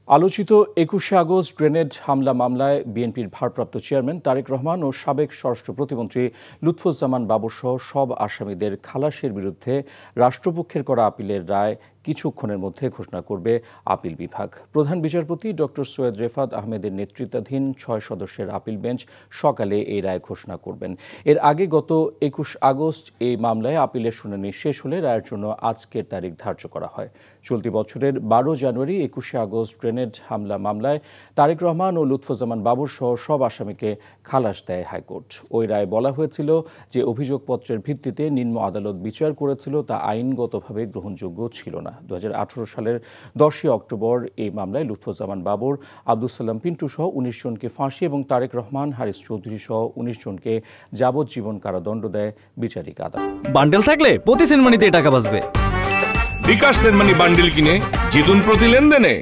আলোচিত ২১শে August grenade হামলা মামলায় বিএনপির ভারপ্রাপ্ত চেয়ারম্যান তারেক রহমান ও সাবেক স্বরাষ্ট্র প্রতিমন্ত্রী লুৎফুজ্জামান বাবুসহ সব আসামিদের খালাসের বিরুদ্ধে রাষ্ট্রপক্ষের করা আপিলের রায় কিছুক্ষণের মধ্যে ঘোষণা করবে আপিল বিভাগ। প্রধান বিচারপতি ডক্টর সৈয়দ রেফাত আহমেদের নেতৃত্বাধীন ৬ সদস্যের আপিল বেঞ্চ সকালে এই রায় ঘোষণা করবেন। এর আগে গত ২১ আগস্ট এই মামলায় আপিলের শুনানি শেষ হলে রায়ের জন্য আজকের তারিখ ধার্য করা হয়। চলতি বছরের ১২ জানুয়ারি ২১শে আগস্ট গ্রেনেড হামলা মামলায় তারেক রহমান ও লুৎফুজ্জামান বাবুর সহ সব আসামিকে খালাস দেয় হাইকোর্ট। ওই রায়ে বলা হয়েছিল যে অভিযোগপত্রের ভিত্তিতে নিম্ন আদালত বিচার করেছিল তা আইনগতভাবে গ্রহণযোগ্য ছিল না। ২০১৮ সালের ১০ অক্টোবর এই মামলায় লুৎফুজ্জামান বাবর, আব্দুস সালাম পিন্টু সহ ১৯ জনকে ফাঁসি এবং তারেক রহমান, হারিস চৌধুরী সহ ১৯ জনকে যাবজ্জীবন কারাদণ্ড দেয় বিচারিক আদালত। বান্ডেল থাকলে প্রতি সেনমানিতে টাকা বাঁচবে। বিকাশ সেনমানি বান্ডেল কিনে জিতুন প্রতি লেনদেনে।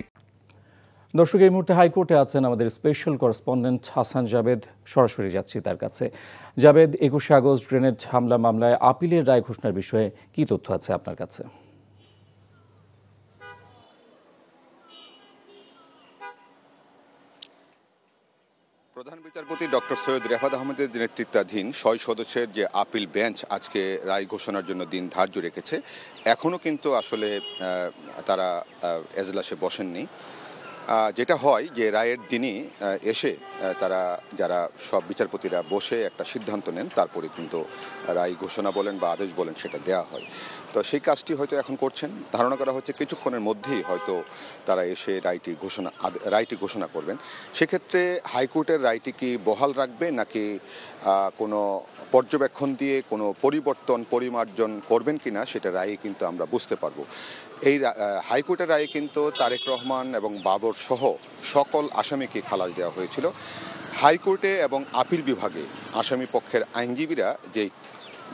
দর্শক, এই মুহূর্তে হাইকোর্টে আছেন আমাদের স্পেশাল করেসপন্ডেন্ট হাসান জাবেদ। সরাসরি যাচ্ছি তার কাছে। জাবেদ, ২১শে আগস্ট গ্রেনেড হামলা মামলায় আপিলের রায় ঘোষণার বিষয়ে কি তথ্য আছে আপনার কাছে? প্রধান বিচারপতি ডক্টর সৈয়দ রেফাত আহমেদের নেতৃত্বাধীন ৬ সদস্যের যে আপিল বেঞ্চ আজকে রায় ঘোষণার জন্য দিন ধার্য রেখেছে, এখনও কিন্তু আসলে তারা এজলাসে বসেননি। যেটা হয় যে রায়ের দিনই এসে তারা যারা সব বিচারপতিরা বসে একটা সিদ্ধান্ত নেন, তারপরে কিন্তু রায় ঘোষণা বলেন বা আদেশ বলেন সেটা দেয়া হয়। তো সেই কাজটি হয়তো এখন করছেন। ধারণা করা হচ্ছে কিছুক্ষণের মধ্যেই হয়তো তারা এসে রায়টি ঘোষণা করবেন। সেক্ষেত্রে হাইকোর্টের রায়টি কি বহাল রাখবে নাকি কোনো পর্যবেক্ষণ দিয়ে কোনো পরিমার্জন করবেন কিনা সেটা রায়ে কিন্তু আমরা বুঝতে পারবো। এই হাইকোর্টের রায়ে কিন্তু তারেক রহমান এবং বাবর সহ সকল আসামিকে খালাস দেওয়া হয়েছিল। হাইকোর্টে এবং আপিল বিভাগে আসামি পক্ষের আইনজীবীরা যে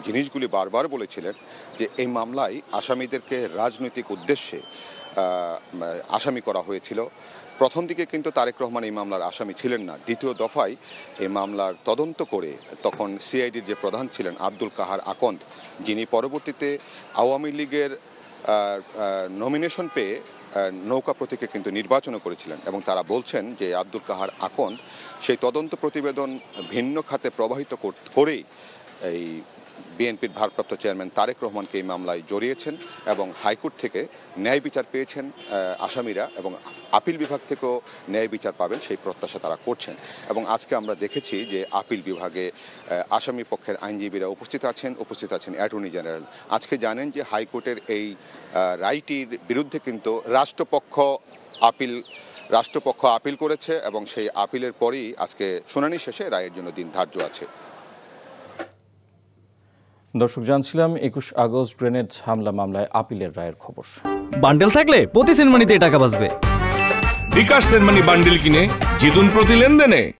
জিনিসগুলি বারবার বলেছিলেন যে এই মামলায় আসামিদেরকে রাজনৈতিক উদ্দেশ্যে আসামি করা হয়েছিল। প্রথম দিকে কিন্তু তারেক রহমান এই মামলার আসামি ছিলেন না। দ্বিতীয় দফায় এই মামলার তদন্ত করে তখন সিআইডির যে প্রধান ছিলেন আব্দুল কাহার আকন্দ, যিনি পরবর্তীতে আওয়ামী লীগের নমিনেশন পেয়ে নৌকা প্রতীকে কিন্তু নির্বাচনও করেছিলেন, এবং তারা বলছেন যে আব্দুল কাহার আকন্দ সেই তদন্ত প্রতিবেদন ভিন্ন খাতে প্রবাহিত করেই এই বিএনপির ভারপ্রাপ্ত চেয়ারম্যান তারেক রহমানকে এই মামলায় জড়িয়েছেন এবং হাইকোর্ট থেকে ন্যায় বিচার পেয়েছেন আসামিরা, এবং আপিল বিভাগ থেকেও ন্যায় বিচার পাবেন সেই প্রত্যাশা তারা করছেন। এবং আজকে আমরা দেখেছি যে আপিল বিভাগে আসামি পক্ষের আইনজীবীরা উপস্থিত আছেন অ্যাটর্নি জেনারেল। আজকে জানেন যে হাইকোর্টের এই রায়টির বিরুদ্ধে কিন্তু রাষ্ট্রপক্ষ আপিল করেছে এবং সেই আপিলের পরেই আজকে শুনানি শেষে রায়ের জন্য দিন ধার্য আছে। দর্শক, জানছিলাম ২১ আগস্ট গ্রেনেড হামলা মামলায় আপিলের রায়ের খবর। বান্ডেল থাকলে প্রতি সেনমানিতে টাকা বাঁচবে। বিকাশ সেনমানি বান্ডেল কিনে জিতুন প্রতি লেনদেনে।